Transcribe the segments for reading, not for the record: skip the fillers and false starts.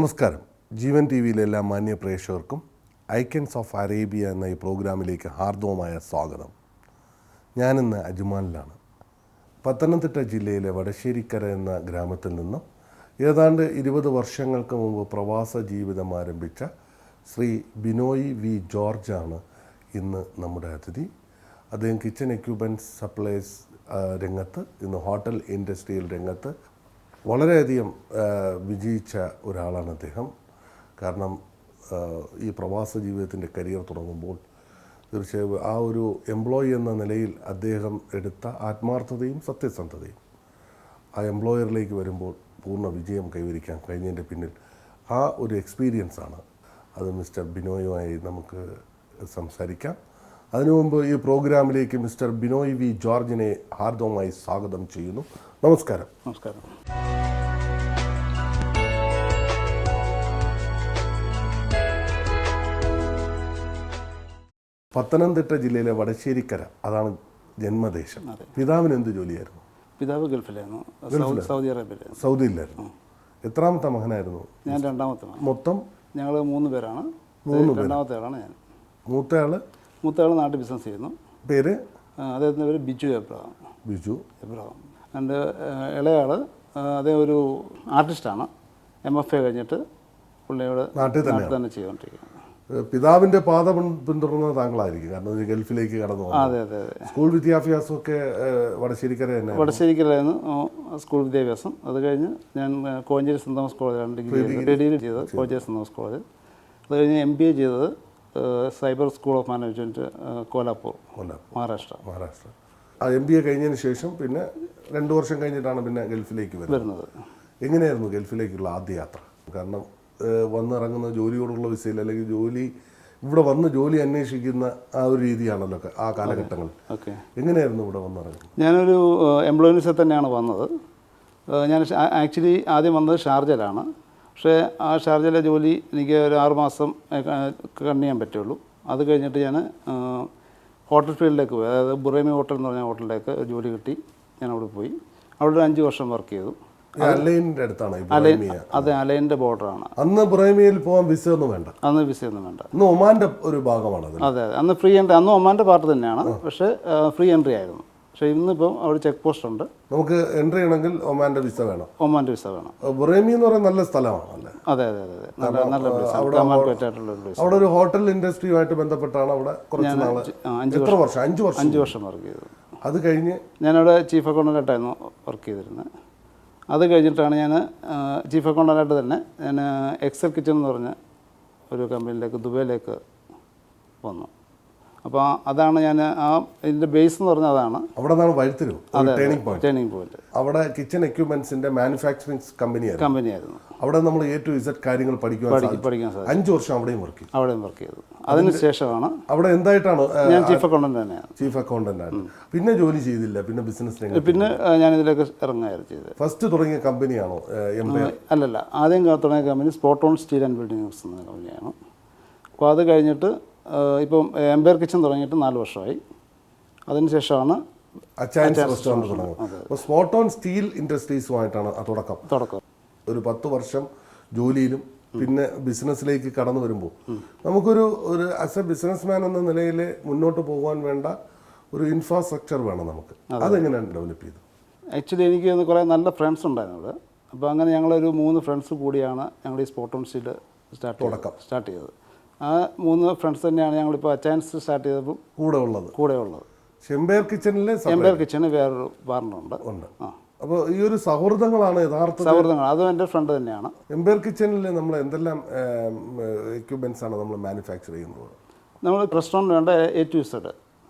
നമസ്കാരം. ജീവൻ ടി വിയിലെ എല്ലാ മാന്യ പ്രേക്ഷകർക്കും ഐക്കൺസ് ഓഫ് അറേബ്യ എന്ന ഈ പ്രോഗ്രാമിലേക്ക് ഹാർദവമായ സ്വാഗതം. ഞാനിന്ന് അജ്മാനിലാണ്. പത്തനംതിട്ട ജില്ലയിലെ വടശ്ശേരിക്കര എന്ന ഗ്രാമത്തിൽ നിന്നും ഏതാണ്ട് 20 വർഷങ്ങൾക്ക് മുമ്പ് പ്രവാസ ജീവിതം ആരംഭിച്ച ശ്രീ ബിനോയ് വി ജോർജാണ് ഇന്ന് നമ്മുടെ അതിഥി. അദ്ദേഹം കിച്ചൺ എക്യുപ്മെൻറ്റ്സ് സപ്ലൈസ് രംഗത്ത്, ഇന്ന് ഹോട്ടൽ ഇൻഡസ്ട്രിയൽ രംഗത്ത് വളരെയധികം വിജയിച്ച ഒരാളാണ് അദ്ദേഹം. കാരണം ഈ പ്രവാസ ജീവിതത്തിൻ്റെ കരിയർ തുടങ്ങുമ്പോൾ തീർച്ചയായും ആ ഒരു എംപ്ലോയി എന്ന നിലയിൽ അദ്ദേഹം എടുത്ത ആത്മാർത്ഥതയും സത്യസന്ധതയും ആ എംപ്ലോയറിലേക്ക് വരുമ്പോൾ പൂർണ്ണ വിജയം കൈവരിക്കാൻ കഴിഞ്ഞതിൻ്റെ പിന്നിൽ ആ ഒരു എക്സ്പീരിയൻസാണ്. അത് മിസ്റ്റർ ബിനോയുമായി നമുക്ക് സംസാരിക്കാം. അതിനു മുമ്പ് ഈ പ്രോഗ്രാമിലേക്ക് മിസ്റ്റർ ബിനോയ് വി ജോർജിനെ ഹാർദവമായി സ്വാഗതം ചെയ്യുന്നു. നമസ്കാരം. നമസ്കാരം. പത്തനംതിട്ട ജില്ലയിലെ വടശ്ശേരിക്കര, അതാണ് ജന്മദേശം. പിതാവിന് എന്ത് ജോലിയായിരുന്നു? പിതാവ് ഗൾഫിലായിരുന്നു, സൗദി അറേബ്യയിലായിരുന്നു. സൗദിയിലായിരുന്നു. എത്രാമത്തെ മകനായിരുന്നു? ഞാൻ രണ്ടാമത്തെ. മൊത്തം ഞങ്ങൾ 3 പേരാണ്. രണ്ടാമത്തെ ആളാണ് ഞാൻ. മൂത്തയാൾ നാട്ടിൽ ബിസിനസ് ചെയ്യുന്നു. പേര്? അദ്ദേഹത്തിൻ്റെ പേര് ബിജു എബ്രഹാം. എൻ്റെ ഇളയാൾ അദ്ദേഹം ഒരു ആർട്ടിസ്റ്റാണ്. MFA കഴിഞ്ഞിട്ട് പുള്ളിയോട് നാട്ടിൽ തന്നെ ചെയ്തുകൊണ്ടിരിക്കുകയാണ്. പിതാവിൻ്റെ പാത പിന്തുടർന്നത് താങ്കളായിരിക്കും, കാരണം ഗൾഫിലേക്ക് കടന്നു. അതെ അതെ അതെ. സ്കൂൾ വിദ്യാഭ്യാസമൊക്കെ വടശ്ശേരിക്കര തന്നെ? വടശ്ശേരിക്കരായിരുന്നു സ്കൂൾ വിദ്യാഭ്യാസം. അത് കഴിഞ്ഞ് ഞാൻ കോഴഞ്ചേരി സെൻറ് തോമസ് കോളേജിലാണ് ഡിഗ്രി ചെയ്തത്, കോഴഞ്ചേരി സെൻറ് തോമസ് കോളേജ്. അത് കഴിഞ്ഞ് MBA ചെയ്തത് cyber school of management, Kolhapur, Maharashtra. ആ MBA കഴിഞ്ഞതിന് ശേഷം പിന്നെ 2 വർഷം കഴിഞ്ഞിട്ടാണ് പിന്നെ ഗൾഫിലേക്ക് വരുന്നത്. എങ്ങനെയായിരുന്നു ഗൾഫിലേക്കുള്ള ആദ്യ യാത്ര? കാരണം വന്നിറങ്ങുന്ന ജോലിയോടുള്ള വിസയിൽ, അല്ലെങ്കിൽ ഇവിടെ വന്ന് ജോലി അന്വേഷിക്കുന്ന ആ ഒരു രീതിയാണല്ലോ ആ കാലഘട്ടങ്ങളിൽ. എങ്ങനെയായിരുന്നു ഇവിടെ വന്നിറങ്ങുന്നത്? ഞാനൊരു എംപ്ലോയി വിസ തന്നെയാണ് വന്നത്. ഞാൻ ആക്ച്വലി ആദ്യം വന്നത് ഷാർജയിലാണ്. പക്ഷേ ആ ഷാർജയിലെ ജോലി എനിക്ക് ഒരു 6 മാസം കണ്ടിന്യൂ പറ്റുള്ളൂ. അത് കഴിഞ്ഞിട്ട് ഞാൻ ഹോട്ടൽ ഫീൽഡിലേക്ക് പോയി. അതായത് ബുറൈമി ഹോട്ടൽ എന്ന് പറഞ്ഞ ഹോട്ടലിലേക്ക് ജോലി കിട്ടി. ഞാൻ അവിടെ പോയി. അവിടെ ഒരു 5 വർഷം വർക്ക് ചെയ്തു. അതെ, അലൈൻ്റെ ബോർഡറാണ്. അന്ന് ബുറൈമിയിൽ പോകാൻ വിസ ഒന്നും വേണ്ട. അന്ന് വിസയൊന്നും വേണ്ട. അന്ന് ഒമാൻ്റെ ഒരു ഭാഗമാണ്. അതെ, അന്ന് ഫ്രീ എൻട്രി. അന്ന് ഒമാൻ്റെ പാർട്ട് തന്നെയാണ്, പക്ഷേ ഫ്രീ എൻട്രി ആയിരുന്നു. പക്ഷേ ഇന്നിപ്പം അവിടെ ചെക്ക് പോസ്റ്റ് ഉണ്ട്. നമുക്ക് എൻട്രി ചെയ്യണമെങ്കിൽ ഒമാൻ്റെ വിസ വേണം. ഒമാൻ്റെ വിസ വേണം. ബുറൈമി എന്ന് പറയുന്നത് നല്ല സ്ഥലമാണല്ലേ? അതെ അതെ അതെ, നല്ല പ്ലേസ്. അവിടെ ഒരു ഹോട്ടൽ ഇൻഡസ്ട്രിയുമായിട്ട് ബന്ധപ്പെട്ടാണ് അവിടെ കുറച്ച് നാൾ. 5 വർഷം വർക്ക് ചെയ്തത്. അത് കഴിഞ്ഞ് ഞാനവിടെ ചീഫ് അക്കൗണ്ടൻ്റായിട്ടായിരുന്നു വർക്ക് ചെയ്തിരുന്നത്. അത് കഴിഞ്ഞിട്ടാണ് ഞാൻ ചീഫ് അക്കൗണ്ടൻ്റായിട്ട് തന്നെ ഞാൻ എക്സൽ കിച്ചൺ എന്ന് പറഞ്ഞ ഒരു കമ്പനിയിലേക്ക്, ദുബൈയിലേക്ക് വന്നു. അപ്പോൾ അതാണ് ഞാൻ ഇതിൻ്റെ ബേസ് എന്ന് പറഞ്ഞാൽ അതാണ്. അവിടെ നിന്നാണ് വഴിത്തിരിവ്, ടേണിംഗ് പോയിന്റ്. അവിടെ കിച്ചൺ എക്യുപ്മെന്റ്സിന്റെ മാനുഫാക്ചറിംഗ് കമ്പനിയായിരുന്നു. അവിടെ നമ്മൾ A to Z കാര്യങ്ങൾ പഠിക്കാൻ സാധിച്ചു. 5 വർഷം അവിടെയും വർക്ക് ചെയ്തു. അതിനുശേഷമാണ് അവിടെ എന്തായിട്ടാണ്? ഞാൻ ചീഫ് അക്കൗണ്ടന്റ് തന്നെയാണ്. ചീഫ് അക്കൗണ്ടന്റ് ആണ്. പിന്നെ ജോലി ചെയ്തില്ല, പിന്നെ ബിസിനസ് പിന്നെ ഞാൻ ഇതിലേക്ക് ഇറങ്ങുകയായിരുന്നു ചെയ്തത്. ഫസ്റ്റ് തുടങ്ങിയ കമ്പനിയാണോ? അല്ലല്ല, ആദ്യം തുടങ്ങിയ company spot on steel and building works എന്ന കമ്പനിയാണ്. അപ്പോൾ അത് കഴിഞ്ഞിട്ട് ഇപ്പം എംപയർ കിച്ചൺ തുടങ്ങിയിട്ട് 4 വർഷമായി. അതിനുശേഷമാണ് അച്ചായൻസ് റെസ്റ്റോറൻറ്റ് തുടങ്ങുന്നത്. സ്പോട്ട് ഓൺ സ്റ്റീൽ ഇൻഡസ്ട്രീസുമായിട്ടാണ് തുടക്കം. ഒരു 10 വർഷം ജോലിയിലും പിന്നെ ബിസിനസ്സിലേക്ക് കടന്നു വരുമ്പോൾ നമുക്കൊരു ആസ് എ ബിസിനസ് മാൻ എന്ന നിലയിൽ മുന്നോട്ട് പോകാൻ വേണ്ട ഒരു ഇൻഫ്രാസ്ട്രക്ചർ വേണം നമുക്ക്. അതെങ്ങനെയാണ് ഡെവലപ്പ് ചെയ്തത്? ആക്ച്വലി എനിക്ക് കുറേ നല്ല ഫ്രണ്ട്സ് ഉണ്ടായിരുന്നത്. അപ്പോൾ അങ്ങനെ ഞങ്ങളൊരു 3 ഫ്രണ്ട്സ് കൂടിയാണ് ഞങ്ങൾ ഈ സ്പോട്ട് ഓൺ സ്റ്റീൽ സ്റ്റാർട്ട് ചെയ്തത്. ആ 3 ഫ്രണ്ട്സ് തന്നെയാണ് ഞങ്ങളിപ്പോൾ അച്ചായൻസ് സ്റ്റാർട്ട് ചെയ്തപ്പോൾ കൂടെ ഉള്ളത്. എംപയർ കിച്ചണിൽ വേറൊരു പാർട്ണറുണ്ട്. അപ്പോൾ ഈ ഒരു സൗഹൃദങ്ങളാണ് യഥാർത്ഥ സൗഹൃദങ്ങൾ. അതും എൻ്റെ ഫ്രണ്ട് തന്നെയാണ്. എംപയർ കിച്ചണിൽ നമ്മൾ എന്തെല്ലാം എക്യുപ്മെൻറ്റ്സ് ആണ് നമ്മൾ മാനുഫാക്ചർ ചെയ്യുന്നത്? നമ്മൾ റെസ്റ്റോറൻറ്റ് വേണ്ട A to Z,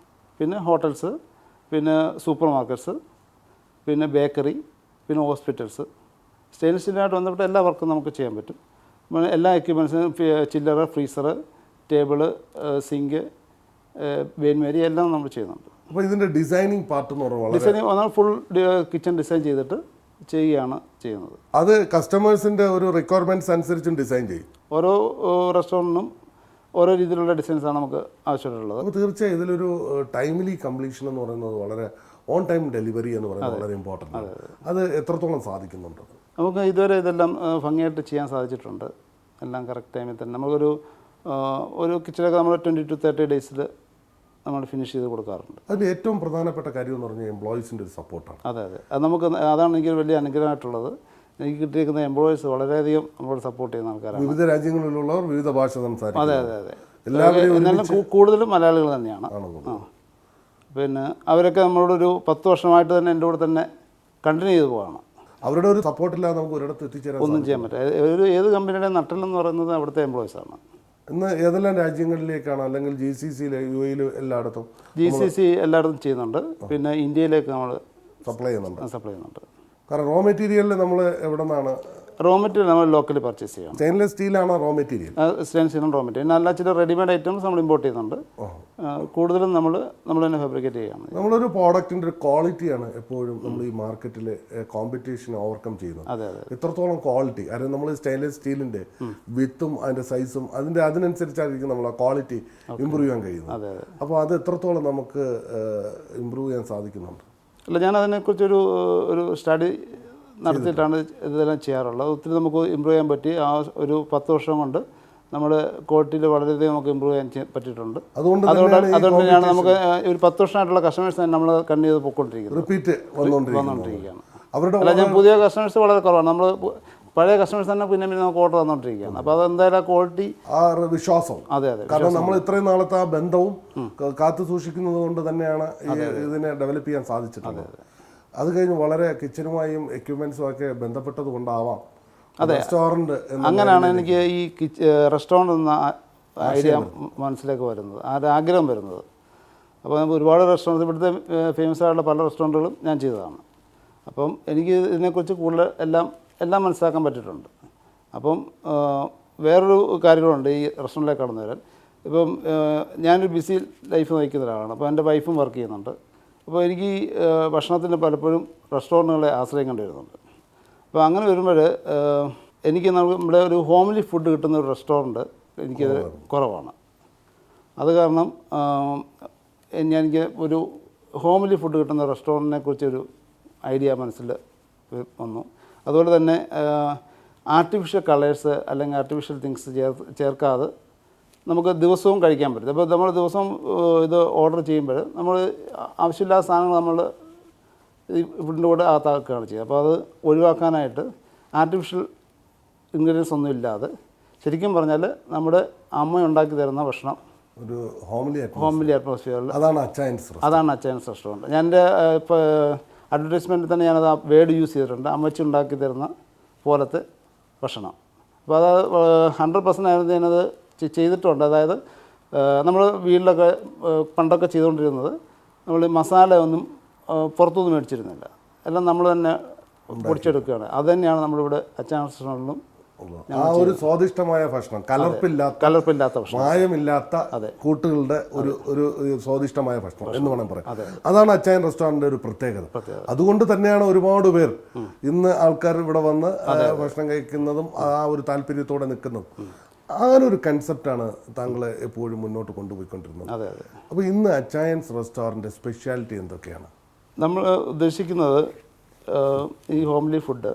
പിന്നെ ഹോട്ടൽസ്, പിന്നെ സൂപ്പർ മാർക്കറ്റ്സ്, പിന്നെ ബേക്കറി, പിന്നെ ഹോസ്പിറ്റൽസ്, സ്റ്റെയിൻലെസ് സ്റ്റീലുമായിട്ട് ബന്ധപ്പെട്ട എല്ലാ വർക്കും നമുക്ക് ചെയ്യാൻ പറ്റും. എല്ലാ എക്യുപ്മെൻറ്റ്സും, ചില്ലറ, ഫ്രീസർ, ടേബിള്, സിങ്ക്, ബെയിൻമേരി എല്ലാം നമ്മൾ ചെയ്യുന്നുണ്ട്. അപ്പോൾ ഇതിൻ്റെ ഡിസൈനിങ് പാർട്ട് എന്ന് പറഞ്ഞാൽ ഡിസൈനിങ് ഫുൾ കിച്ചൺ ഡിസൈൻ ചെയ്തിട്ട് ചെയ്യുന്നത്. അത് കസ്റ്റമേഴ്സിൻ്റെ ഒരു റിക്വയർമെൻറ്റ്സ് അനുസരിച്ചും ഡിസൈൻ ചെയ്യും. ഓരോ റെസ്റ്റോറൻറ്റിനും ഓരോ രീതിയിലുള്ള ഡിസൈൻസാണ് നമുക്ക് ആവശ്യമുള്ളത്. അപ്പോൾ തീർച്ചയായും ഇതിലൊരു ടൈംലി കംപ്ലീഷൻ എന്ന് പറയുന്നത്, വളരെ ഓൺ ടൈം ഡെലിവറി എന്ന് പറയുന്നത് വളരെ ഇമ്പോർട്ടൻ്റ് ആണ്. അത് എത്രത്തോളം സാധിക്കുന്നുണ്ട്? നമുക്ക് ഇതുവരെ ഇതെല്ലാം ഭംഗിയായിട്ട് ചെയ്യാൻ സാധിച്ചിട്ടുണ്ട്. എല്ലാം കറക്റ്റ് ടൈമിൽ തന്നെ ഒരു കിച്ചണൊക്കെ നമ്മൾ 20 to 30 ഡേയ്സിൽ നമ്മൾ ഫിനിഷ് ചെയ്ത് കൊടുക്കാറുണ്ട്. അതിൽ ഏറ്റവും പ്രധാനപ്പെട്ട കാര്യം എന്ന് പറഞ്ഞാൽ എംപ്ലോയീസിൻ്റെ ഒരു സപ്പോർട്ടാണ്. അതെ അതാണ് എനിക്ക് വലിയ അനുഗ്രഹമായിട്ടുള്ളത്. എനിക്ക് കിട്ടിയിരിക്കുന്ന എംപ്ലോയീസ് വളരെയധികം നമ്മളോട് സപ്പോർട്ട് ചെയ്യുന്ന ആൾക്കാരാണ്. വിവിധ രാജ്യങ്ങളിലുള്ളവർ വിവിധ ഭാഷ സംസാരിക്കും. അതെ എന്നാലും കൂടുതലും മലയാളികൾ തന്നെയാണ്. പിന്നെ അവരൊക്കെ നമ്മളോടൊരു 10 വർഷമായിട്ട് തന്നെ എൻ്റെ കൂടെ തന്നെ കണ്ടിന്യൂ ചെയ്ത് പോവാണ്. അവരുടെ ഒരു സപ്പോർട്ടില്ലാതെ നമുക്ക് ഒരിടത്ത് എത്തിച്ചേരാൻ ഒന്നും ചെയ്യാൻ പറ്റില്ല. ഏത് കമ്പനിയുടെ നട്ടെല്ലെന്ന് പറയുന്നത് അവിടുത്തെ എംപ്ലോയീസാണ്. ഇന്ന് ഏതെല്ലാം രാജ്യങ്ങളിലേക്കാണ്, അല്ലെങ്കിൽ GCC UAE എല്ലായിടത്തും? GCC എല്ലായിടത്തും ചെയ്യുന്നുണ്ട്. പിന്നെ ഇന്ത്യയിലേക്ക് നമ്മൾ സപ്ലൈ ചെയ്യുന്നുണ്ട്. കാരണം റോ മെറ്റീരിയലിൽ നമ്മൾ എവിടെ നിന്നാണ്? റോ മെറ്റീരിയൽ നമ്മൾ ലോക്കലി പർച്ചേസ് ചെയ്യണം. സ്റ്റെയിൻലെസ് സ്റ്റീലാണ് റോ മെറ്റീരിയൽ. സ്റ്റെയിൻലെസ് സ്റ്റീലും റോ മെറ്റീരിയൽ. പിന്നെ അല്ല ചില റെഡിമെയ്ഡ് ഐറ്റംസ് നമ്മൾ ഇമ്പോർട്ട് ചെയ്യുന്നുണ്ട്. കൂടുതലും നമ്മൾ തന്നെ ഫാബ്രിക്കേറ്റ് ചെയ്യാണ്. നമ്മളൊരു പ്രോഡക്റ്റിൻ്റെ ഒരു ക്വാളിറ്റിയാണ് എപ്പോഴും നമ്മൾ ഈ മാർക്കറ്റിൽ കോമ്പറ്റീഷൻ ഓവർകം ചെയ്യുന്നത്. അതെ എത്രത്തോളം ക്വാളിറ്റി, കാരണം നമ്മൾ സ്റ്റെയിൻലെസ് സ്റ്റീലിൻ്റെ വിത്തും അതിൻ്റെ സൈസും അതിനനുസരിച്ചായിരിക്കും നമ്മൾ ആ ക്വാളിറ്റി ഇമ്പ്രൂവ് ചെയ്യാൻ കഴിയുന്നത്. അപ്പോൾ അത് എത്രത്തോളം നമുക്ക് ഇമ്പ്രൂവ് ചെയ്യാൻ സാധിക്കുന്നുണ്ട്? അല്ല, ഞാൻ അതിനെക്കുറിച്ചൊരു സ്റ്റഡി നടത്തിയിട്ടാണ് ഇതെല്ലാം ചെയ്യാറുള്ളത്. ഒത്തിരി നമുക്ക് ഇമ്പ്രൂവ് ചെയ്യാൻ പറ്റി. ഒരു 10 വർഷം കൊണ്ട് നമ്മുടെ ക്വാളിറ്റിയിൽ വളരെയധികം നമുക്ക് ഇമ്പ്രൂവ് ചെയ്യാൻ പറ്റിയിട്ടുണ്ട്. അതുകൊണ്ട് തന്നെയാണ് നമുക്ക് ഒരു 10 വർഷമായിട്ടുള്ള കസ്റ്റമേഴ്സ് തന്നെ നമ്മൾ കണ്ടു ചെയ്ത് വന്നുകൊണ്ടിരിക്കുകയാണ്. അല്ല, ഞാൻ പുതിയ കസ്റ്റമേഴ്സ് വളരെ കുറവാണ്. നമ്മൾ പഴയ കസ്റ്റമേഴ്സ് തന്നെ പിന്നെ നമുക്ക് ഓർഡർ തന്നുകൊണ്ടിരിക്കുകയാണ്. അപ്പോൾ അതെന്തായാലും ആ ക്വാളിറ്റി, ആ വിശ്വാസം, കാരണം നമ്മൾ ഇത്രയും നാളത്തെ ആ ബന്ധവും കാത്തു സൂക്ഷിക്കുന്നത് കൊണ്ട് തന്നെയാണ് ഇതിനെ ഡെവലപ്പ് ചെയ്യാൻ സാധിച്ചിട്ടുള്ളത്. അത് കഴിഞ്ഞ് വളരെ കിച്ചനുമായും എക്യുപ്മെന്റ്സും ഒക്കെ ബന്ധപ്പെട്ടത് കൊണ്ടാവാം റെസ്റ്റോറൻറ്റ്. അങ്ങനെയാണ് എനിക്ക് ഈ റെസ്റ്റോറൻറ്റ് എന്ന ഐഡിയ മനസ്സിലേക്ക് വരുന്നത്, ആഗ്രഹം വരുന്നത്. അപ്പോൾ നമുക്ക് ഒരുപാട് റെസ്റ്റോറൻറ്റ്സ്, ഇവിടുത്തെ ഫേമസ് ആയിട്ടുള്ള പല റെസ്റ്റോറൻറ്റുകളും ഞാൻ ചെയ്തതാണ്. അപ്പം എനിക്ക് ഇതിനെക്കുറിച്ച് കൂടുതൽ എല്ലാം മനസ്സിലാക്കാൻ പറ്റിയിട്ടുണ്ട്. അപ്പം വേറൊരു കാര്യങ്ങളുണ്ട് ഈ റെസ്റ്റോറൻറ്റിലേക്ക് കടന്നു വരാൻ. ഇപ്പം ഞാനൊരു ബിസി ലൈഫ് നയിക്കുന്ന ഒരാളാണ്. അപ്പോൾ എൻ്റെ വൈഫും വർക്ക് ചെയ്യുന്നുണ്ട്. അപ്പോൾ എനിക്ക് ഭക്ഷണത്തിന് പലപ്പോഴും റെസ്റ്റോറൻറ്റുകളെ ആശ്രയിക്കേണ്ടി വരുന്നുണ്ട്. അപ്പോൾ അങ്ങനെ വരുമ്പോൾ എനിക്ക് നമ്മുടെ ഒരു ഹോംലി ഫുഡ് കിട്ടുന്ന ഒരു റെസ്റ്റോറൻറ്റ് എനിക്കത് കുറവാണ്. അത് കാരണം എനിക്ക് ഒരു ഹോംലി ഫുഡ് കിട്ടുന്ന റെസ്റ്റോറൻറ്റിനെ കുറിച്ചൊരു ഐഡിയ മനസ്സിൽ വന്നു. അതുപോലെ തന്നെ ആർട്ടിഫിഷ്യൽ കളേഴ്സ് അല്ലെങ്കിൽ ആർട്ടിഫിഷ്യൽ തിങ്സ് ചേർക്കാതെ നമുക്ക് ദിവസവും കഴിക്കാൻ പറ്റും. അപ്പോൾ നമ്മൾ ദിവസവും ഇത് ഓർഡർ ചെയ്യുമ്പോൾ നമ്മൾ ആവശ്യമില്ലാത്ത സാധനങ്ങൾ നമ്മൾ ഫുഡിൻ്റെ കൂടെ അകത്താക്കുകയാണ് ചെയ്യുക. അപ്പോൾ അത് ഒഴിവാക്കാനായിട്ട് ആർട്ടിഫിഷ്യൽ ഇൻഗ്രീഡിയൻസ് ഒന്നും ഇല്ലാതെ ശരിക്കും പറഞ്ഞാൽ നമ്മുടെ അമ്മ ഉണ്ടാക്കി തരുന്ന ഭക്ഷണം ഒരു ഹോംലി അറ്റ്മോസ്ഫിയറിൽ, അതാണ് അച്ചായൻസ് റെസ്റ്റോറൻറ്റ്. ഞാൻ എൻ്റെ ഇപ്പോൾ അഡ്വർടൈസ്മെൻറ്റിൽ തന്നെ ഞാനത് ആ വേർഡ് യൂസ് ചെയ്തിട്ടുണ്ട്, അമ്മച്ചി ഉണ്ടാക്കി തരുന്ന പോലത്തെ ഭക്ഷണം. അപ്പോൾ അത് 100% ആയിരുന്നു ഞാനത് ചെയ്തിട്ടുണ്ട്. അതായത് നമ്മൾ വീട്ടിലൊക്കെ പണ്ടൊക്കെ ചെയ്തുകൊണ്ടിരുന്നത് നമ്മൾ മസാല ഒന്നും പുറത്തുനിന്ന് മേടിച്ചിരുന്നില്ല, എല്ലാം നമ്മൾ തന്നെ പൊടിച്ചെടുക്കുകയാണ്. അത് തന്നെയാണ് നമ്മളിവിടെ അച്ചായൻസ് റെസ്റ്റോറൻറ്റിലും ആ ഒരു സ്വാദിഷ്ടമായ ഭക്ഷണം, കലർപ്പില്ലാത്ത ഭക്ഷണം, മായമില്ലാത്ത കൂട്ടുകളുടെ ഒരു സ്വാദിഷ്ടമായ ഭക്ഷണം എന്ന് വേണം പറയാം. അതാണ് അച്ചായൻ റെസ്റ്റോറൻറ്റിൻ്റെ ഒരു പ്രത്യേകത. അതുകൊണ്ട് തന്നെയാണ് ഒരുപാട് പേർ ഇന്ന് ആൾക്കാർ ഇവിടെ വന്ന് ഭക്ഷണം കഴിക്കുന്നതും ആ ഒരു താല്പര്യത്തോടെ നിൽക്കുന്നതും. അങ്ങനെ ഒരു കൺസെപ്റ്റാണ് താങ്കൾ എപ്പോഴും മുന്നോട്ട് കൊണ്ടുപോയിക്കൊണ്ടിരുന്നത്. അപ്പോൾ ഇന്ന് അച്ചായൻസ് റെസ്റ്റോറൻറ്റ് സ്പെഷ്യാലിറ്റി എന്തൊക്കെയാണ്? നമ്മൾ ഉദ്ദേശിക്കുന്നത് ഈ ഹോംലി ഫുഡ്,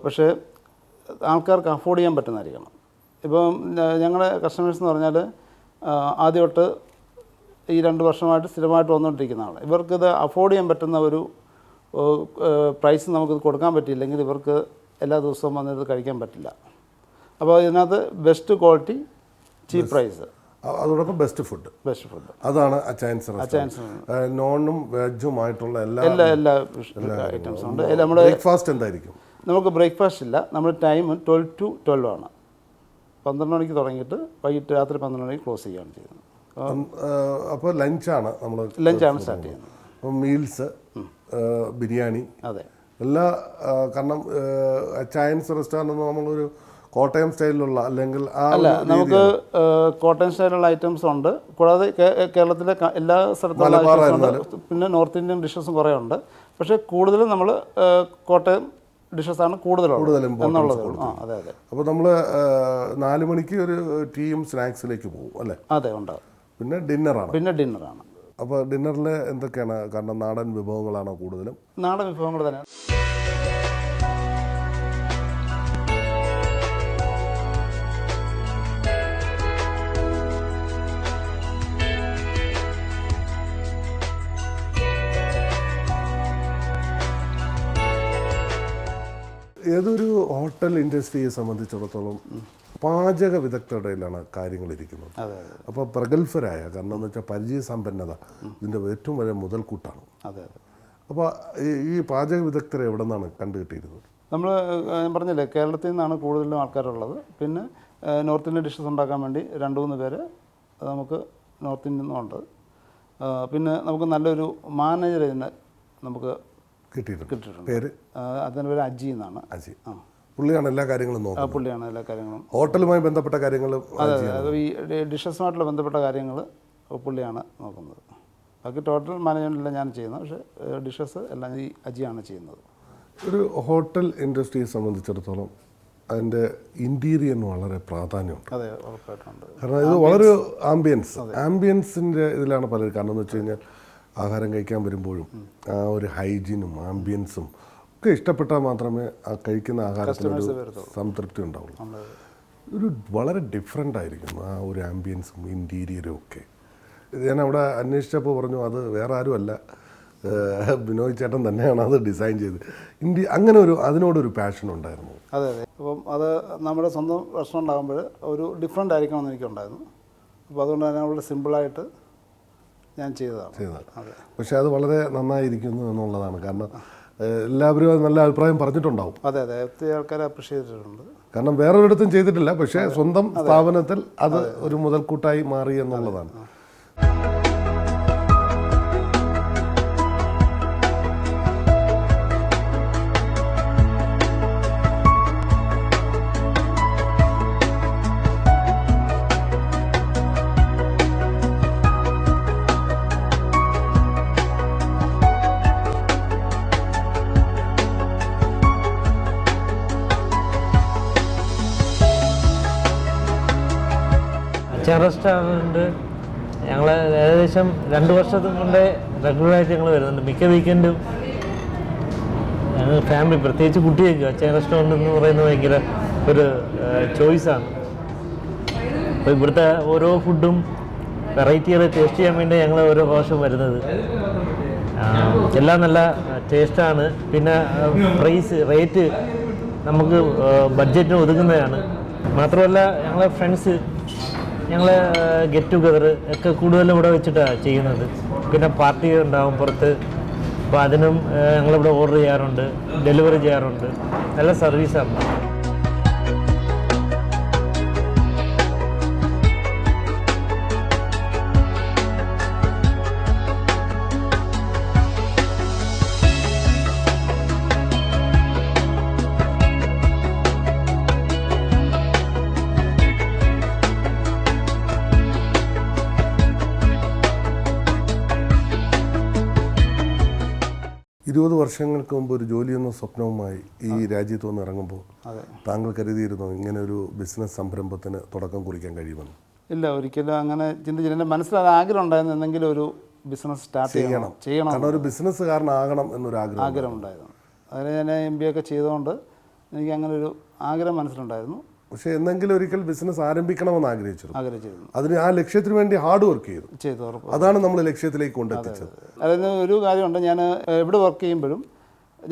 പക്ഷേ ആൾക്കാർക്ക് അഫോർഡ് ചെയ്യാൻ പറ്റുന്നതായിരിക്കണം. ഇപ്പം ഞങ്ങളുടെ കസ്റ്റമേഴ്സ് എന്ന് പറഞ്ഞാൽ ആദ്യം തൊട്ട് ഈ 2 വർഷമായിട്ട് സ്ഥിരമായിട്ട് വന്നുകൊണ്ടിരിക്കുന്ന ആൾ. ഇവർക്കിത് അഫോർഡ് ചെയ്യാൻ പറ്റുന്ന ഒരു പ്രൈസ് നമുക്കിത് കൊടുക്കാൻ പറ്റിയില്ലെങ്കിൽ ഇവർക്ക് എല്ലാ ദിവസവും വന്നിട്ട് കഴിക്കാൻ പറ്റില്ല. അപ്പോൾ ഇതിനകത്ത് ബെസ്റ്റ് ക്വാളിറ്റി, ചീപ്പ് പ്രൈസ്, അതോടൊപ്പം ബെസ്റ്റ് ഫുഡ്. അതാണ് അച്ചായൻസ്. നോണും വെജുമായിട്ടുള്ള എല്ലാ ഐറ്റംസും ഉണ്ട്. നമ്മുടെ ബ്രേക്ക്ഫാസ്റ്റ് എന്തായിരിക്കും? നമുക്ക് ബ്രേക്ക്ഫാസ്റ്റ് ഇല്ല. നമ്മുടെ ടൈം 12 to 12 ആണ്. 12 മണിക്ക് തുടങ്ങിയിട്ട് വൈകിട്ട് രാത്രി 12 മണിക്ക് ക്ലോസ് ചെയ്യുകയാണ് ചെയ്യുന്നത്. അപ്പോൾ ലഞ്ചാണ് സ്റ്റാർട്ട് ചെയ്യുന്നത്. അപ്പോൾ മീൽസ്, ബിരിയാണി, അതെ, എല്ലാ. കാരണം അച്ചായൻസ് റെസ്റ്റോറൻറ്റ് നമ്മളൊരു കോട്ടയം സ്റ്റൈലിലുള്ള അല്ലെങ്കിൽ അല്ല, നമുക്ക് കോട്ടയം സ്റ്റൈലുള്ള ഐറ്റംസ് ഉണ്ട്. കൂടാതെ കേരളത്തിലെ എല്ലാ സ്ഥലത്തുള്ള ഐറ്റംസ് ഉണ്ട്. പിന്നെ നോർത്ത് ഇന്ത്യൻ ഡിഷസും കുറേ ഉണ്ട്. പക്ഷേ കൂടുതലും നമ്മൾ കോട്ടയം ഡിഷസാണ് കൂടുതലും എന്നുള്ളത്. അതെ. അപ്പോൾ നമ്മൾ 4 മണിക്ക് ഒരു ടീയും സ്നാക്സിലേക്ക് പോകും അല്ലേ? അതെ, ഉണ്ടാകും. പിന്നെ ഡിന്നറാണ്. അപ്പോൾ ഡിന്നറിൽ എന്തൊക്കെയാണ്? കാരണം നാടൻ വിഭവങ്ങളാണോ കൂടുതലും? നാടൻ വിഭവങ്ങൾ തന്നെയാണ്. ഏതൊരു ഹോട്ടൽ ഇൻഡസ്ട്രിയെ സംബന്ധിച്ചിടത്തോളം പാചക വിദഗ്ധരുടെ കയ്യിലാണ് കാര്യങ്ങൾ ഇരിക്കുന്നത്. അതെ അതെ അപ്പോൾ പ്രഗത്ഭരായ, കാരണം എന്ന് വെച്ചാൽ പരിചയസമ്പന്നത ഇതിൻ്റെ ഏറ്റവും വലിയ മുതൽക്കൂട്ടാണ്. അതെ അതെ. അപ്പോൾ ഈ പാചക വിദഗ്ധരെ എവിടെ നിന്നാണ് കണ്ടുകിട്ടിയിരുന്നത്? നമ്മൾ ഞാൻ പറഞ്ഞില്ലേ, കേരളത്തിൽ നിന്നാണ് കൂടുതലും ആൾക്കാരുള്ളത്. പിന്നെ നോർത്ത് ഇന്ത്യൻ ഡിഷസ് ഉണ്ടാക്കാൻ വേണ്ടി 2-3 പേര് നമുക്ക് നോർത്ത് ഇന്ത്യയിൽ നിന്നുണ്ട്. പിന്നെ നമുക്ക് നല്ലൊരു മാനേജർ ഇതിന് നമുക്ക് കിട്ടിയിട്ടുണ്ട്. പേര്? അതിൻ്റെ പേര് അജി എന്നാണ്. അജി. പുള്ളിയാണ് എല്ലാ കാര്യങ്ങളും നോക്കുന്നത്. പുള്ളിയാണ് എല്ലാ കാര്യങ്ങളും, ഹോട്ടലുമായി ബന്ധപ്പെട്ട കാര്യങ്ങൾ. അതെ അതെ. ഈ ഡിഷസുമായിട്ടുള്ള ബന്ധപ്പെട്ട കാര്യങ്ങൾ പുള്ളിയാണ് നോക്കുന്നത്. ബാക്കി ടോട്ടൽ മാനേജ്മെൻറ്റില്ല ഞാൻ ചെയ്യുന്നത്, പക്ഷേ ഡിഷസ് എല്ലാം ഈ അജിയാണ് ചെയ്യുന്നത്. ഒരു ഹോട്ടൽ ഇൻഡസ്ട്രിയെ സംബന്ധിച്ചിടത്തോളം അതിൻ്റെ ഇൻറ്റീരിയറിന് വളരെ പ്രാധാന്യമുണ്ട്. അതെ, ഉറപ്പായിട്ടുണ്ട്. കാരണം ഇത് വളരെ ആംബിയൻസിൻ്റെ ഇതിലാണ് പലരും. കാരണം എന്ന് വെച്ച് കഴിഞ്ഞാൽ ആഹാരം കഴിക്കാൻ വരുമ്പോഴും ആ ഒരു ഹൈജീനും ആംബിയൻസും ഒക്കെ ഇഷ്ടപ്പെട്ടാൽ മാത്രമേ ആ കഴിക്കുന്ന ആഹാരത്തിനൊരു സംതൃപ്തി ഉണ്ടാവുള്ളൂ. ഒരു വളരെ ഡിഫറെൻ്റ് ആയിരിക്കും ആ ഒരു ആംബിയൻസും ഇൻറ്റീരിയറും ഒക്കെ. ഞാൻ അവിടെ അന്വേഷിച്ചപ്പോൾ പറഞ്ഞു അത് വേറെ ആരുമല്ല, ബിനോയ് ചേട്ടൻ തന്നെയാണ് അത് ഡിസൈൻ ചെയ്ത്. അങ്ങനെ അതിനോടൊരു പാഷൻ ഉണ്ടായിരുന്നു. അതെ അതെ. അപ്പം അത് നമ്മുടെ സ്വന്തം റെസ്റ്റോറൻ്റ് ആകുമ്പോൾ ഒരു ഡിഫറെൻ്റ് ആയിരിക്കണമെന്ന് എനിക്കുണ്ടായിരുന്നു. അപ്പോൾ അതുകൊണ്ട് തന്നെ വളരെ സിമ്പിളായിട്ട് ഞാൻ ചെയ്തതാണ്. അതെ. പക്ഷേ അത് വളരെ നന്നായിരിക്കുന്നു എന്നുള്ളതാണ്. കാരണം എല്ലാവരും അത് നല്ല അഭിപ്രായം പറഞ്ഞിട്ടുണ്ടാവും. അതെ അതെ, ഒത്തിരി ആൾക്കാരെ അപ്രിഷിയേറ്റ് ചെയ്തിട്ടുണ്ട്. കാരണം വേറൊരിടത്തും ചെയ്തിട്ടില്ല, പക്ഷേ സ്വന്തം സ്ഥാപനത്തിൽ അത് ഒരു മുതൽക്കൂട്ടായി മാറി എന്നുള്ളതാണ്. റെസ്റ്റോറൻറ്റ് ഞങ്ങൾ ഏകദേശം 2 വർഷത്തിന് കൊണ്ട് റെഗുലറായിട്ട് ഞങ്ങൾ വരുന്നുണ്ട്. മിക്ക വീക്കെൻഡും ഞങ്ങൾ ഫാമിലി, പ്രത്യേകിച്ച് കുട്ടികൾക്ക് അച്ഛൻ റെസ്റ്റോറൻറ്റ് എന്ന് പറയുന്നത് ഭയങ്കര ഒരു ചോയ്സാണ്. അപ്പോൾ ഇവിടുത്തെ ഓരോ ഫുഡും വെറൈറ്റികൾ ടേസ്റ്റ് ചെയ്യാൻ വേണ്ടി ഞങ്ങൾ ഓരോ പ്രാവശ്യം വരുന്നത്. എല്ലാം നല്ല ടേസ്റ്റാണ്. പിന്നെ റേറ്റ് നമുക്ക് ബഡ്ജറ്റിന് ഒതുങ്ങുന്നതാണ്. മാത്രമല്ല ഞങ്ങളെ ഫ്രണ്ട്സ്, ഞങ്ങൾ ഗെറ്റ് ടുഗദർ ഒക്കെ കൂടുതലും ഇവിടെ വെച്ചിട്ടാണ് ചെയ്യുന്നത്. പിന്നെ പാർട്ടി ഉണ്ടാകും പുറത്ത്, അപ്പോൾ അതിനും ഞങ്ങളിവിടെ ഓർഡർ ചെയ്യാറുണ്ട്, ഡെലിവറി ചെയ്യാറുണ്ട്. നല്ല സർവീസാണ്. വർഷങ്ങൾക്ക് മുമ്പ് ഒരു ജോലി എന്ന സ്വപ്നവുമായി ഈ രാജ്യത്ത് വന്ന് ഇറങ്ങുമ്പോൾ താങ്കൾ കരുതിയിരുന്നോ ഇങ്ങനെ ഒരു ബിസിനസ് സംരംഭത്തിന് തുടക്കം കുറിക്കാൻ കഴിയുമെന്ന്? ഇല്ല, ഒരിക്കലും അങ്ങനെ ചിന്തിച്ചില്ല. എൻ്റെ മനസ്സിൽ ആഗ്രഹം ഉണ്ടായിരുന്നു, എന്തെങ്കിലും ഒരു ബിസിനസ് സ്റ്റാർട്ട് ചെയ്യണം. കാരണം ഒരു ബിസിനസ്സുകാരനാകണം എന്നൊരു ആഗ്രഹം ഉണ്ടായിരുന്നു. അതിന് ഞാൻ MBA ഒക്കെ ചെയ്തുകൊണ്ട് എനിക്ക് അങ്ങനെ ഒരു ആഗ്രഹം മനസ്സിലുണ്ടായിരുന്നു. പക്ഷേ എന്തെങ്കിലും ഒരിക്കൽ ബിസിനസ് ആരംഭിക്കണമെന്ന് ആഗ്രഹിച്ചിരുന്നു. അതിന് ആ ലക്ഷ്യത്തിന് വേണ്ടി ഹാർഡ് വർക്ക് ചെയ്തു. അതാണ് നമ്മൾ ലക്ഷ്യത്തിലേക്ക് കൊണ്ടെത്തിച്ചത്. അതായത് ഒരു കാര്യമുണ്ട്, ഞാൻ എവിടെ വർക്ക് ചെയ്യുമ്പോഴും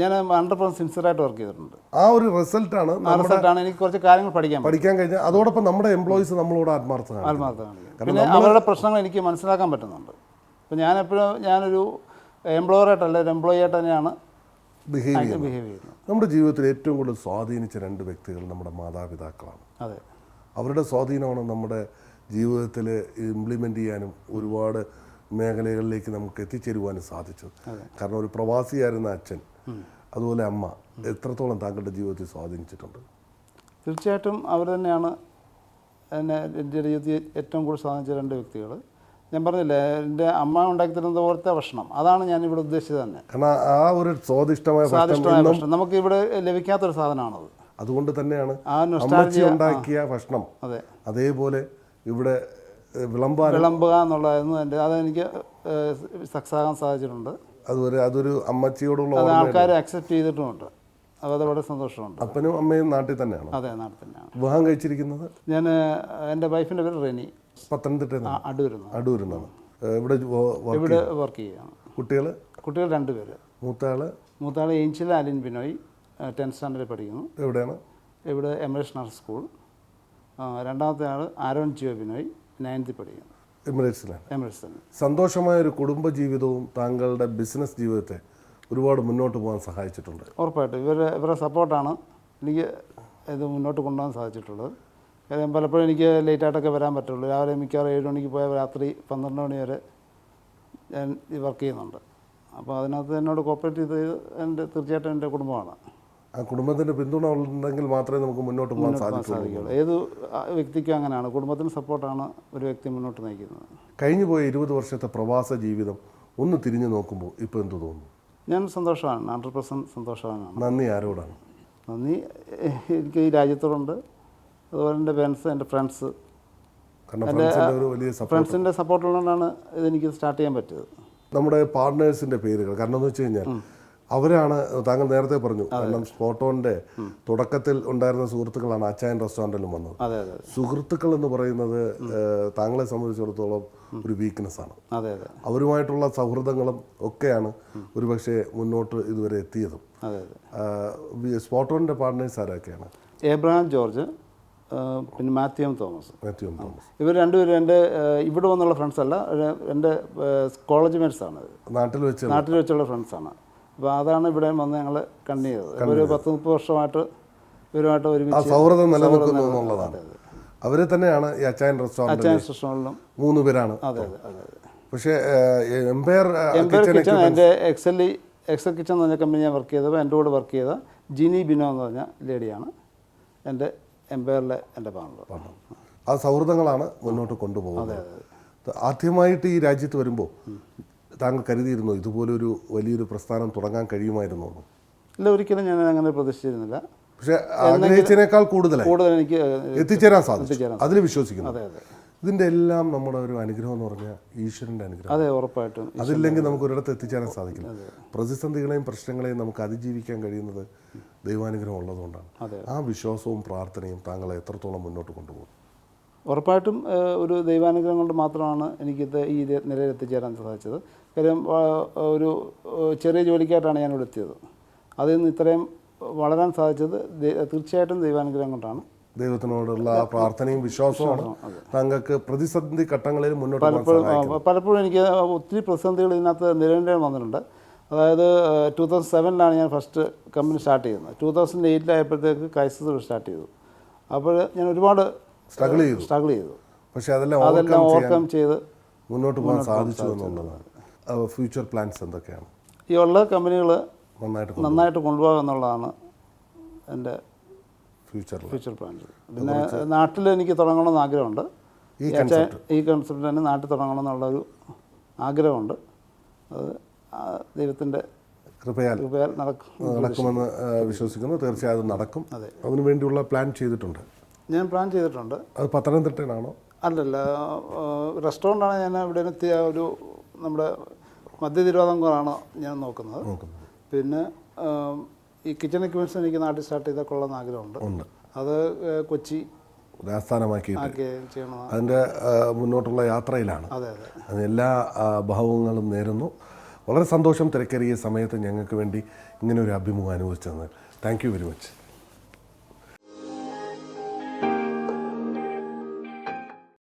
ഞാൻ 100% സിൻസിയറായിട്ട് വർക്ക് ചെയ്തിട്ടുണ്ട്. ആ ഒരു റിസൾട്ടാണ് എനിക്ക് കുറച്ച് കാര്യങ്ങൾ പഠിക്കാൻ കഴിഞ്ഞാൽ അതോടൊപ്പം നമ്മുടെ എംപ്ലോയീസ് നമ്മളോട് ആത്മാർത്ഥത കാണിക്കും. പിന്നെ അവരുടെ പ്രശ്നങ്ങൾ എനിക്ക് മനസ്സിലാക്കാൻ പറ്റുന്നുണ്ട്. അപ്പോൾ ഞാനെപ്പോഴും ഞാനൊരു എംപ്ലോയറായിട്ടല്ല, ഒരു എംപ്ലോയി ആയിട്ട് തന്നെയാണ് ബിഹേവ് ചെയ്യുന്നത്. നമ്മുടെ ജീവിതത്തിൽ ഏറ്റവും കൂടുതൽ സ്വാധീനിച്ച 2 വ്യക്തികൾ നമ്മുടെ മാതാപിതാക്കളാണ്. അതെ, അവരുടെ സ്വാധീനമാണ് നമ്മുടെ ജീവിതത്തിൽ ഇംപ്ലിമെൻ്റ് ചെയ്യാനും ഒരുപാട് മേഖലകളിലേക്ക് നമുക്ക് എത്തിച്ചേരുവാനും സാധിച്ചത്. കാരണം ഒരു പ്രവാസിയായിരുന്ന അച്ഛൻ, അതുപോലെ അമ്മ എത്രത്തോളം താങ്കളുടെ ജീവിതത്തിൽ സ്വാധീനിച്ചിട്ടുണ്ട്? തീർച്ചയായിട്ടും അവർ തന്നെയാണ് എന്നെ എൻ്റെ ജീവിതത്തിൽ ഏറ്റവും കൂടുതൽ സ്വാധീനിച്ച 2 വ്യക്തികൾ. ഞാൻ പറഞ്ഞില്ലേ, എൻ്റെ അമ്മ ഉണ്ടാക്കി തരുന്നത് പോലത്തെ ഭക്ഷണം, അതാണ് ഞാനിവിടെ ഉദ്ദേശിച്ചത് തന്നെ. കാരണം ആ ഒരു സ്വാദിഷ്ടമായ ഭക്ഷണം നമുക്ക് ഇവിടെ ലഭിക്കാത്തൊരു സാധനമാണത്. അതുകൊണ്ട് തന്നെയാണ് ആ നൊസ്റ്റാൾജിയ ഉണ്ടാക്കിയ ഭക്ഷണം അതേപോലെ ഇവിടെ വിളമ്പുക എന്നുള്ളതായിരുന്നു എൻ്റെ. അതെനിക്ക് സക്സസ് ആകാൻ സാധിച്ചിട്ടുണ്ട്. അതൊരു അമ്മച്ചിയോടുള്ള ആൾക്കാർ അക്സെപ്റ്റ് ചെയ്തിട്ടുമുണ്ട്. അത് വളരെ സന്തോഷമുണ്ട്. അപ്പനും അമ്മയും നാട്ടിൽ തന്നെയാണ്? അതെ, നാട്ടിൽ തന്നെയാണ്. വിവാഹം കഴിച്ചിരിക്കുന്നത്? ഞാൻ, എൻ്റെ വൈഫിൻ്റെ പേര് റെനി. പത്തനംതിട്ട? അടൂരിന്നാണ്. ഇവിടെ വർക്ക് ചെയ്യുകയാണ്. കുട്ടികൾ 2 പേര്. മൂത്താള് ഏഞ്ചൽ അലിൻ ബിനോയ്, 10th സ്റ്റാൻഡേർഡിൽ പഠിക്കുന്നു. എവിടെയാണ്? ഇവിടെ എമിറേറ്റ്സ് നഴ്സ് സ്കൂൾ. രണ്ടാമത്തെ ആൾ ആരോൺ ജിയോ ബിനോയ് 9th പഠിക്കുന്നു. എമിറേറ്റ്സിലാണ്. എമിറേറ്റ്സ് തന്നെ. സന്തോഷമായ ഒരു കുടുംബ ജീവിതവും താങ്കളുടെ ബിസിനസ് ജീവിതത്തെ ഒരുപാട് മുന്നോട്ട് പോകാൻ സഹായിച്ചിട്ടുണ്ട്. ഉറപ്പായിട്ടും ഇവരുടെ സപ്പോർട്ടാണ് എനിക്ക് ഇത് മുന്നോട്ട് കൊണ്ടുപോകാൻ സാധിച്ചിട്ടുള്ളത്. കാര്യം പലപ്പോഴും എനിക്ക് ലേറ്റായിട്ടൊക്കെ വരാൻ പറ്റുള്ളൂ. രാവിലെ മിക്കവാറും 7 മണിക്ക് പോയാൽ രാത്രി 12 മണി വരെ ഞാൻ വർക്ക് ചെയ്യുന്നുണ്ട്. അപ്പോൾ അതിനകത്ത് എന്നോട് കോപ്പറേറ്റ് ചെയ്ത് തീർച്ചയായിട്ടും എൻ്റെ കുടുംബമാണ്. ആ കുടുംബത്തിൻ്റെ പിന്തുണ ഉണ്ടെങ്കിൽ മാത്രമേ നമുക്ക് മുന്നോട്ട് പോകാൻ സാധിക്കുള്ളൂ. ഏത് വ്യക്തിക്കും അങ്ങനെയാണ്. കുടുംബത്തിന് സപ്പോർട്ടാണ് ഒരു വ്യക്തി മുന്നോട്ട് നയിക്കുന്നത്. കഴിഞ്ഞു പോയ 20 വർഷത്തെ പ്രവാസ ജീവിതം ഒന്ന് തിരിഞ്ഞു നോക്കുമ്പോൾ ഇപ്പോൾ എന്ത് തോന്നുന്നു? ഞാൻ സന്തോഷമാണ്, 100% സന്തോഷമാണ്. നന്ദി ആരോടാണ്? നന്ദി എനിക്ക് ഈ രാജ്യത്തോടുണ്ട്, അതുപോലെ എൻ്റെ പേരൻസ്, എൻ്റെ ഫ്രണ്ട്സ്. ഫ്രണ്ട്സിൻ്റെ സപ്പോർട്ടുള്ളതുകൊണ്ടാണ് ഇതെനിക്ക് സ്റ്റാർട്ട് ചെയ്യാൻ പറ്റിയത്. നമ്മുടെ പാർട്ട്നേഴ്സിൻ്റെ പേരുകൾ കാരണം എന്ന് വെച്ച് കഴിഞ്ഞാൽ അവരാണ് താങ്കൾ നേരത്തെ പറഞ്ഞു. കാരണം സ്പോട്ടോൻ്റെ തുടക്കത്തിൽ ഉണ്ടായിരുന്ന സുഹൃത്തുക്കളാണ് അച്ചായൻ റെസ്റ്റോറൻറ്റിലും വന്നത്. സുഹൃത്തുക്കൾ എന്ന് പറയുന്നത് താങ്കളെ സംബന്ധിച്ചിടത്തോളം ഒരു വീക്ക്നെസ് ആണ്. അവരുമായിട്ടുള്ള സൗഹൃദങ്ങളും ഒക്കെയാണ് ഒരുപക്ഷെ മുന്നോട്ട് ഇതുവരെ എത്തിയതും. സ്പോട്ടോൻ്റെ പാർട്ട്നേഴ്സ് ആരൊക്കെയാണ്? എബ്രഹാം ജോർജ്, പിന്നെ മാത്യു എം തോമസ്. ഇവർ രണ്ടുപേരും എൻ്റെ ഇവിടെ വന്നുള്ള ഫ്രണ്ട്സ് അല്ല, എൻ്റെ കോളേജ് മേറ്റ്സാണ്. നാട്ടിൽ വെച്ചുള്ള ഫ്രണ്ട്സാണ്. അപ്പോൾ അതാണ് ഇവിടെ വന്ന് ഞങ്ങൾ കണ്ടിന്യൂ ചെയ്തത്. ഒരു 10-30 വർഷമായിട്ട് ഇവരുമായിട്ട് ഒരുമിച്ച് സൗഹൃദം നിലനിൽക്കുന്നു എന്നുള്ളതാണ്. അവരെ തന്നെയാണ് ഈ അച്ചായൻ റെസ്റ്റോറൻറ്റിലും 3 പേരാണ്. പക്ഷേ എംപയർ കിച്ചൺ എൻ്റെ എക്സൽ കിച്ചൺ എന്ന് പറഞ്ഞ കമ്പനി ഞാൻ വർക്ക് ചെയ്തപ്പോൾ എൻ്റെ കൂടെ വർക്ക് ചെയ്ത ജിനി ബിനോ എന്ന് പറഞ്ഞ ലേഡിയാണ് എൻ്റെ എംപയറിലെ എൻ്റെ പാർട്ണർ. ആ സൗഹൃദങ്ങളാണ് മുന്നോട്ട് കൊണ്ടുപോകുന്നത്. ആദ്യമായിട്ട് ഈ രാജ്യത്ത് വരുമ്പോൾ താങ്കൾ കരുതിയിരുന്നു ഇതുപോലൊരു വലിയൊരു പ്രസ്ഥാനം തുടങ്ങാൻ കഴിയുമായിരുന്നു? ഇല്ല, ഒരിക്കലും ഞാൻ അങ്ങനെ പ്രതീക്ഷിച്ചിരുന്നില്ല. പക്ഷേ ആഗ്രഹിച്ചതിനേക്കാൾ കൂടുതൽ എനിക്ക് എത്തിച്ചേരാൻ സാധിച്ചു. അതിൽ വിശ്വസിക്കുന്നു. ഇതിൻ്റെ എല്ലാം നമ്മുടെ ഒരു അനുഗ്രഹം എന്ന് പറഞ്ഞാൽ ഈശ്വരൻ്റെ അനുഗ്രഹം. അതെ, ഉറപ്പായിട്ടും. അതില്ലെങ്കിൽ നമുക്ക് ഒരിടത്ത് എത്തിച്ചേരാൻ സാധിക്കില്ല. പ്രതിസന്ധികളെയും പ്രശ്നങ്ങളെയും നമുക്ക് അതിജീവിക്കാൻ കഴിയുന്നത് ദൈവാനുഗ്രഹം ഉള്ളതുകൊണ്ടാണ്. ആ വിശ്വാസവും പ്രാർത്ഥനയും താങ്കളെ എത്രത്തോളം മുന്നോട്ട് കൊണ്ടുപോകും? ഉറപ്പായിട്ടും ഒരു ദൈവാനുഗ്രഹം കൊണ്ട് മാത്രമാണ് എനിക്കിത് ഈ നിലയിൽ എത്തിച്ചേരാൻ സാധിച്ചത്. കാര്യം ഒരു ചെറിയ ജോലിക്കായിട്ടാണ് ഞാനിവിടെ എത്തിയത്. അതിൽ നിന്ന് ഇത്രയും വളരാൻ സാധിച്ചത് തീർച്ചയായിട്ടും ദൈവാനുഗ്രഹം കൊണ്ടാണ്. ദൈവത്തിനോടുള്ള പ്രാർത്ഥനയും വിശ്വാസവുമാണ് താങ്കൾക്ക് പ്രതിസന്ധി ഘട്ടങ്ങളിൽ മുന്നോട്ട് പലപ്പോഴും എനിക്ക് ഒത്തിരി പ്രതിസന്ധികൾ ഇതിനകത്ത് നേരിടേണ്ടി വന്നിട്ടുണ്ട്. അതായത് 2007 ഞാൻ ഫസ്റ്റ് കമ്പനി സ്റ്റാർട്ട് ചെയ്യുന്നത്. 2008 ക്രൈസിസ് സ്റ്റാർട്ട് ചെയ്തു. അപ്പോൾ ഞാൻ ഒരുപാട് സ്ട്രഗിൾ ചെയ്തു. പക്ഷേ അതെല്ലാം ഓവർകം ചെയ്ത് മുന്നോട്ട് പോകാൻ സാധിച്ചു എന്നുള്ളതാണ്. ഫ്യൂച്ചർ പ്ലാൻസ് എന്തൊക്കെയാണ്? ഈ ഉള്ള കമ്പനികൾ നന്നായിട്ട് കൊണ്ടുപോകുക എന്നുള്ളതാണ് എൻ്റെ ഫ്യൂച്ചർ പ്ലാൻസ്. പിന്നെ നാട്ടിൽ എനിക്ക് തുടങ്ങണമെന്ന് ആഗ്രഹമുണ്ട്. ഈ കൺസെപ്റ്റ് തന്നെ നാട്ടിൽ തുടങ്ങണമെന്നുള്ളൊരു ആഗ്രഹമുണ്ട്. അത് ദൈവത്തിൻ്റെ കൃപയാൽ നടക്കുമെന്ന് വിശ്വസിക്കുന്നു. തീർച്ചയായും നടക്കും. അതിനു വേണ്ടിയുള്ള പ്ലാൻ ചെയ്തിട്ടുണ്ട്? ഞാൻ പ്ലാൻ ചെയ്തിട്ടുണ്ട്. അത് പത്തനംതിട്ടയിലാണോ? അല്ലല്ല, റെസ്റ്റോറൻ്റാണ് ഞാൻ ഇവിടെ ഒരു നമ്മുടെ മധ്യ തിരുവിതാംകൂറാണ് ഞാൻ നോക്കുന്നത്. പിന്നെ ഈ കിച്ചൺ എക്യുപ്മെൻറ്റ്സ് എനിക്ക് നാട്ടിൽ സ്റ്റാർട്ട് ചെയ്താൽ കൊള്ളാമെന്ന് ആഗ്രഹമുണ്ട്. അത് കൊച്ചി ആസ്ഥാനമാക്കി ചെയ്യണം. അതിൻ്റെ മുന്നോട്ടുള്ള യാത്രയിലാണ്. അതിന് എല്ലാ ഭാവങ്ങളും നേരുന്നു. വളരെ സന്തോഷം തിരക്കേറിയ സമയത്ത് ഞങ്ങൾക്ക് വേണ്ടി ഇങ്ങനെ ഒരു അഭിമുഖം അനുഭവിച്ചത്. Thank you very much.